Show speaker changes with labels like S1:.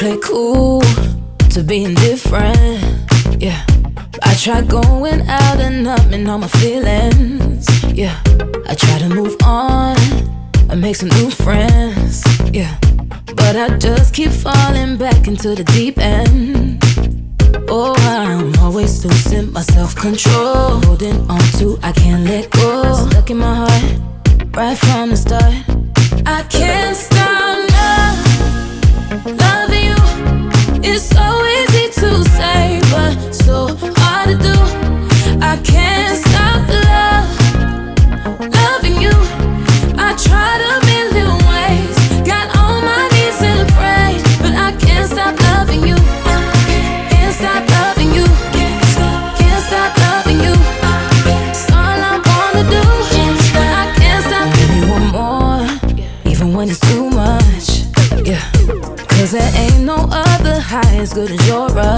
S1: play cool to being different, yeah. I try going out and numbing all my feelings, yeah. I try to move on and make some new friends, yeah. But I just keep falling back into the deep end. Oh, I'm always losing my self-control, holding on to, I can't let go. Stuck in my heart, right from the start. I can't stop loving you. It's so easy to say, but so hard to do. I can't stop loving you. I tried a million ways, got on my knees and prayed, but I can't stop loving you. Can't stop loving you. Can't stop loving you. It's all I wanna do. I can't stop. Give me one more, even when it's too much, yeah. Cause there ain't no other high as good as your rush.